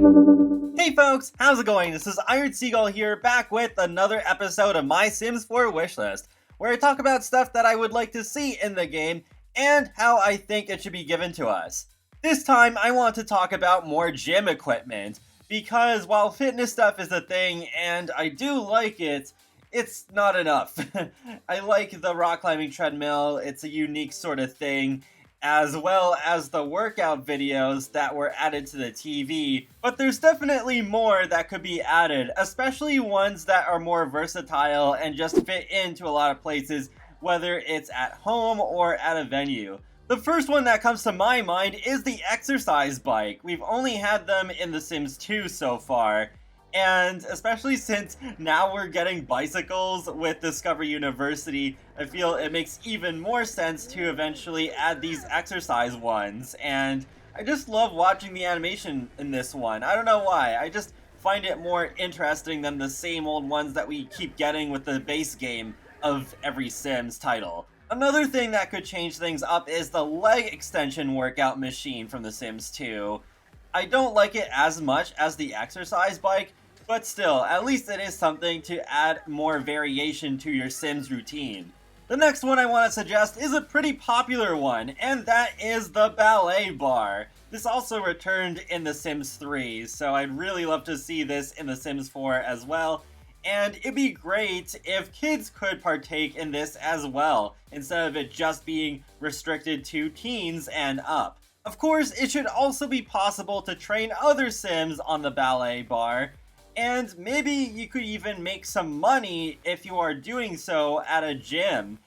Hey folks, how's it going? This is Iron Seagull here, back with another episode of my Sims 4 Wishlist, where I talk about stuff that I would like to see in the game and how I think it should be given to us. This time, I want to talk about more gym equipment, because while fitness stuff is a thing and I do like it, it's not enough. I like the rock climbing treadmill, it's a unique sort of thing, as well as the workout videos that were added to the TV, but there's definitely more that could be added, especially ones that are more versatile and just fit into a lot of places, whether it's at home or at a venue. The first one that comes to my mind is the exercise bike. We've only had them in The Sims 2 so far, and especially since now we're getting bicycles with Discover University, I feel it makes even more sense to eventually add these exercise ones. And I just love watching the animation in this one. I don't know why, I just find it more interesting than the same old ones that we keep getting with the base game of every Sims title. Another thing that could change things up is the leg extension workout machine from The Sims 2. I don't like it as much as the exercise bike, but still, at least it is something to add more variation to your Sims routine. The next one I want to suggest is a pretty popular one, and that is the Ballet Bar. This also returned in The Sims 3, so I'd really love to see this in The Sims 4 as well, and it'd be great if kids could partake in this as well, instead of it just being restricted to teens and up. Of course, it should also be possible to train other Sims on the Ballet Bar, and maybe you could even make some money if you are doing so at a gym.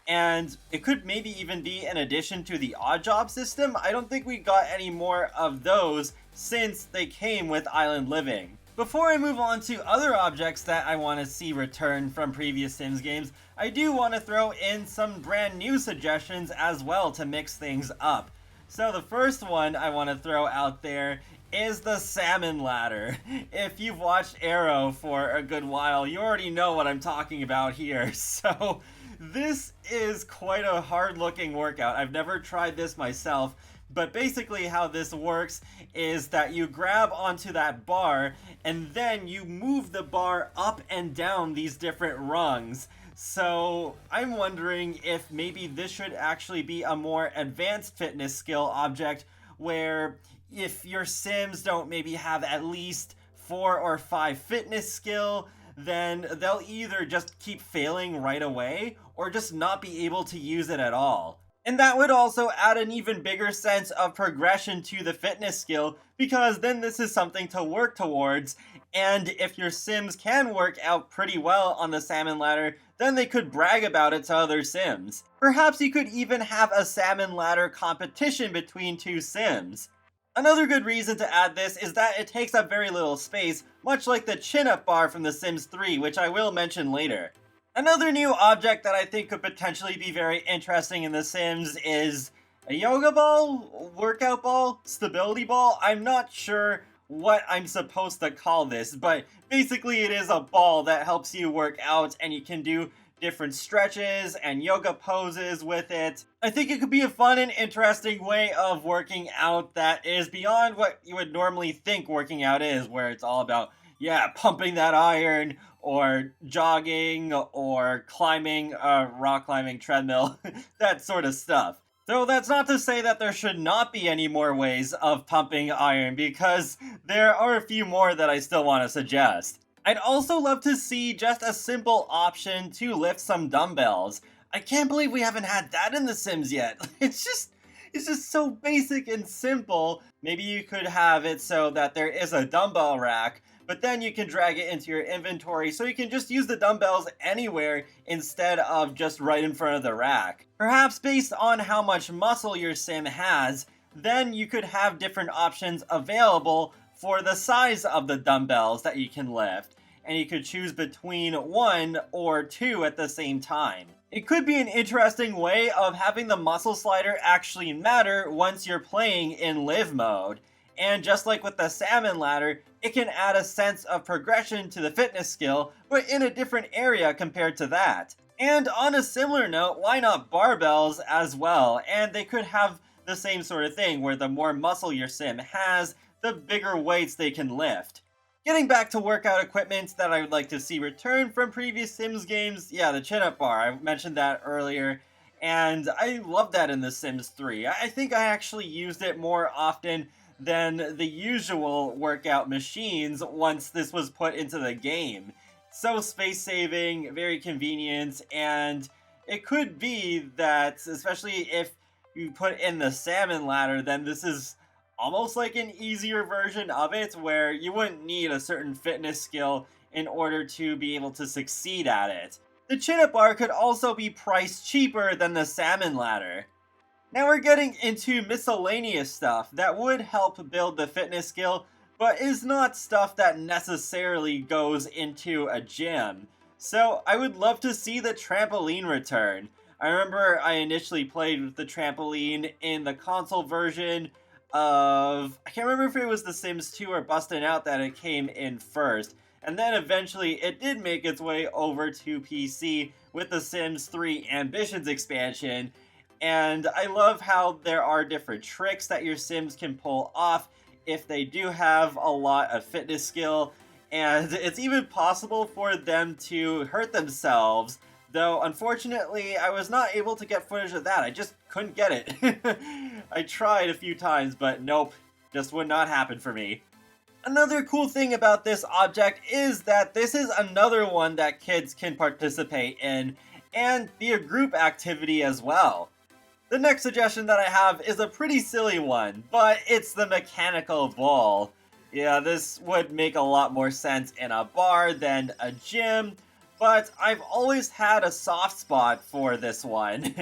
And it could maybe even be in addition to the odd job system. I don't think we got any more of those since they came with Island Living. Before I move on to other objects that I want to see return from previous Sims games, I do want to throw in some brand new suggestions as well to mix things up. So the first one I want to throw out there is the Salmon Ladder. If you've watched Arrow for a good while, you already know what I'm talking about here. So this is quite a hard looking workout. I've never tried this myself, but basically how this works is that you grab onto that bar and then you move the bar up and down these different rungs. So I'm wondering if maybe this should actually be a more advanced fitness skill object, where if your Sims don't maybe have at least 4 or 5 fitness skill, then they'll either just keep failing right away or just not be able to use it at all. And that would also add an even bigger sense of progression to the fitness skill, because then this is something to work towards, and if your Sims can work out pretty well on the Salmon Ladder, then they could brag about it to other Sims. Perhaps you could even have a Salmon Ladder competition between two Sims. Another good reason to add this is that it takes up very little space, much like the chin-up bar from The Sims 3, which I will mention later. Another new object that I think could potentially be very interesting in The Sims is a yoga ball, workout ball, stability ball. I'm not sure what I'm supposed to call this, but basically it is a ball that helps you work out, and you can do different stretches and yoga poses with it. I think it could be a fun and interesting way of working out that is beyond what you would normally think working out is, where it's all about, pumping that iron, or jogging, or climbing a rock climbing treadmill, that sort of stuff. Though that's not to say that there should not be any more ways of pumping iron, because there are a few more that I still want to suggest. I'd also love to see just a simple option to lift some dumbbells. I can't believe we haven't had that in The Sims yet. It's just so basic and simple. Maybe you could have it so that there is a dumbbell rack, but then you can drag it into your inventory so you can just use the dumbbells anywhere instead of just right in front of the rack. Perhaps based on how much muscle your Sim has, then you could have different options available for the size of the dumbbells that you can lift, and you could choose between 1 or 2 at the same time. It could be an interesting way of having the muscle slider actually matter once you're playing in live mode. And just like with the Salmon Ladder, it can add a sense of progression to the fitness skill, but in a different area compared to that. And on a similar note, why not barbells as well? And they could have the same sort of thing, where the more muscle your sim has, the bigger weights they can lift. Getting back to workout equipment that I would like to see return from previous Sims games, yeah, the chin-up bar, I mentioned that earlier, and I love that in The Sims 3. I think I actually used it more often than the usual workout machines once this was put into the game. So space-saving, very convenient, and it could be that, especially if you put in the Salmon Ladder, then this is almost like an easier version of it, where you wouldn't need a certain fitness skill in order to be able to succeed at it. The chin-up bar could also be priced cheaper than the Salmon Ladder. Now we're getting into miscellaneous stuff that would help build the fitness skill, but is not stuff that necessarily goes into a gym. So I would love to see the trampoline return. I remember I initially played with the trampoline in the console version of, I can't remember if it was The Sims 2 or Bustin' Out that it came in first. And then eventually it did make its way over to PC with The Sims 3 Ambitions expansion. And I love how there are different tricks that your Sims can pull off if they do have a lot of fitness skill. And it's even possible for them to hurt themselves. Though, unfortunately, I was not able to get footage of that. I just couldn't get it. I tried a few times, but nope. Just would not happen for me. Another cool thing about this object is that this is another one that kids can participate in, and be a group activity as well. The next suggestion that I have is a pretty silly one, but it's the mechanical ball. Yeah, this would make a lot more sense in a bar than a gym, but I've always had a soft spot for this one.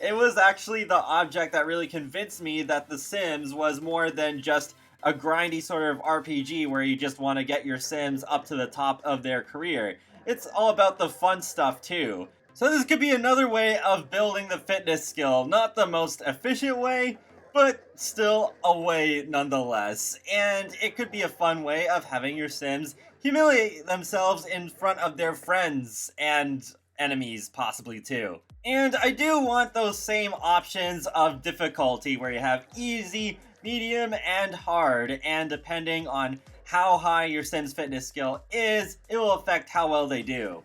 It was actually the object that really convinced me that The Sims was more than just a grindy sort of RPG where you just want to get your Sims up to the top of their career. It's all about the fun stuff too. So this could be another way of building the fitness skill. Not the most efficient way, but still a way nonetheless. And it could be a fun way of having your Sims humiliate themselves in front of their friends and enemies possibly too. And I do want those same options of difficulty where you have easy, medium, and hard, and depending on how high your Sims fitness skill is, it will affect how well they do.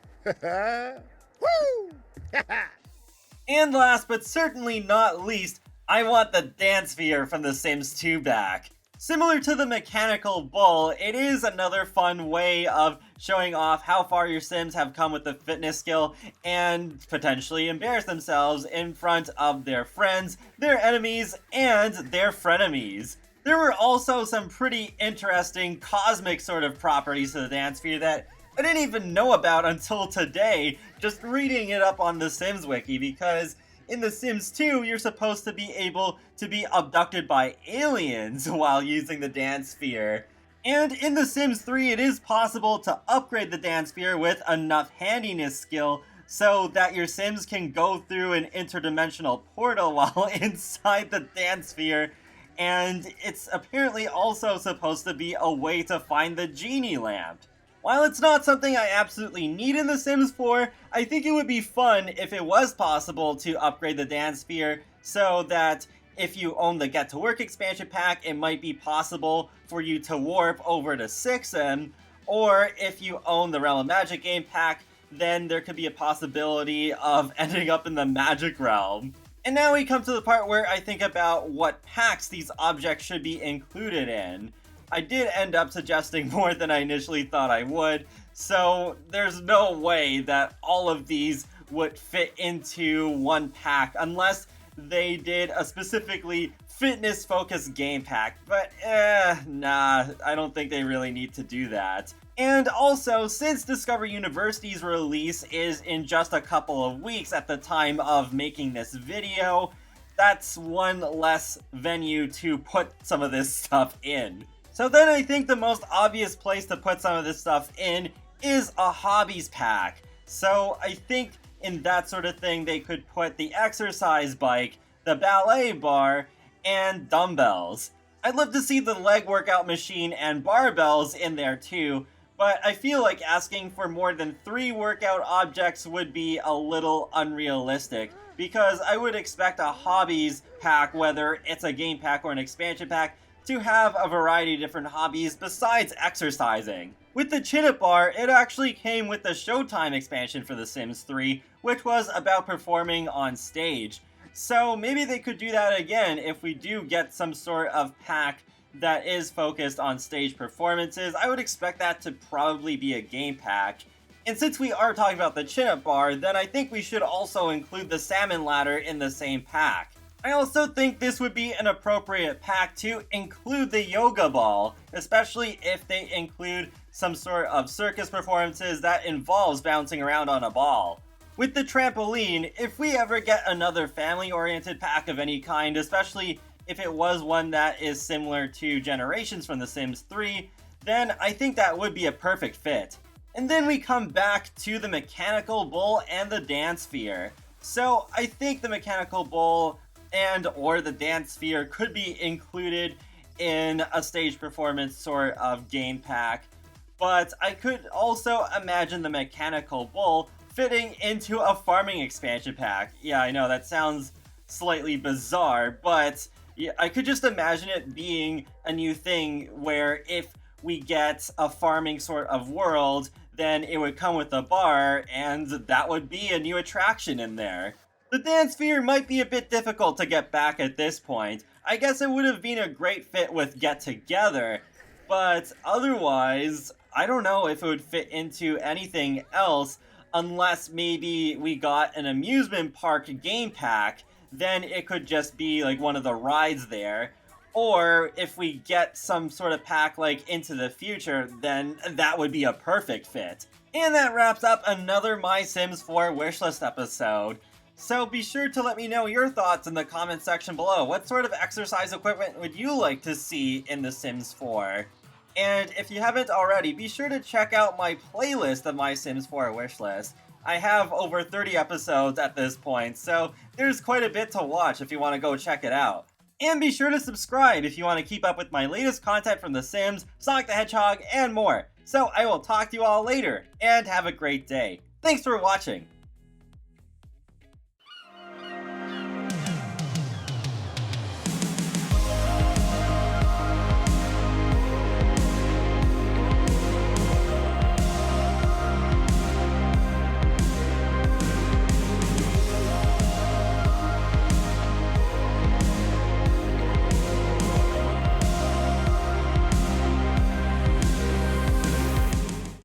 Woo! And last but certainly not least, I want the dance sphere from The Sims 2 back. Similar to the mechanical bull, it is another fun way of showing off how far your Sims have come with the fitness skill and potentially embarrass themselves in front of their friends, their enemies, and their frenemies. There were also some pretty interesting cosmic sort of properties to the dance sphere that I didn't even know about until today, just reading it up on the Sims Wiki, because in The Sims 2, you're supposed to be able to be abducted by aliens while using the dance sphere. And in The Sims 3, it is possible to upgrade the dance sphere with enough handiness skill so that your Sims can go through an interdimensional portal while inside the dance sphere. And it's apparently also supposed to be a way to find the genie lamp. While it's not something I absolutely need in The Sims 4, I think it would be fun if it was possible to upgrade the dance sphere so that if you own the Get to Work expansion pack, it might be possible for you to warp over to 6M, or if you own the Realm of Magic game pack, then there could be a possibility of ending up in the Magic Realm. And now we come to the part where I think about what packs these objects should be included in. I did end up suggesting more than I initially thought I would, so there's no way that all of these would fit into one pack unless they did a specifically fitness-focused game pack, but nah, I don't think they really need to do that. And also, since Discover University's release is in just a couple of weeks at the time of making this video, that's one less venue to put some of this stuff in. So then I think the most obvious place to put some of this stuff in is a hobbies pack. So I think in that sort of thing they could put the exercise bike, the ballet bar, and dumbbells. I'd love to see the leg workout machine and barbells in there too, but I feel like asking for more than 3 workout objects would be a little unrealistic, because I would expect a hobbies pack, whether it's a game pack or an expansion pack, to have a variety of different hobbies besides exercising. With the chin-up bar, it actually came with the Showtime expansion for The Sims 3, which was about performing on stage. So maybe they could do that again if we do get some sort of pack that is focused on stage performances. I would expect that to probably be a game pack. And since we are talking about the chin-up bar, then I think we should also include the Salmon Ladder in the same pack. I also think this would be an appropriate pack to include the yoga ball, especially if they include some sort of circus performances that involves bouncing around on a ball. With the trampoline, if we ever get another family-oriented pack of any kind, especially if it was one that is similar to Generations from The Sims 3, then I think that would be a perfect fit. And then we come back to the mechanical bull and the dance sphere. So I think the mechanical bull and or the dance sphere could be included in a stage performance sort of game pack, but I could also imagine the mechanical bull fitting into a farming expansion pack. Yeah, I know that sounds slightly bizarre, but yeah, I could just imagine it being a new thing where if we get a farming sort of world, then it would come with a bar, and that would be a new attraction in there. The dance sphere might be a bit difficult to get back at this point. I guess it would have been a great fit with Get Together, but otherwise, I don't know if it would fit into anything else unless maybe we got an amusement park game pack, then it could just be like one of the rides there. Or if we get some sort of pack like Into the Future, then that would be a perfect fit. And that wraps up another My Sims 4 wishlist episode. So be sure to let me know your thoughts in the comment section below. What sort of exercise equipment would you like to see in The Sims 4? And if you haven't already, be sure to check out my playlist of My Sims 4 wishlist. I have over 30 episodes at this point, so there's quite a bit to watch if you want to go check it out. And be sure to subscribe if you want to keep up with my latest content from The Sims, Sonic the Hedgehog, and more. So I will talk to you all later, and have a great day. Thanks for watching!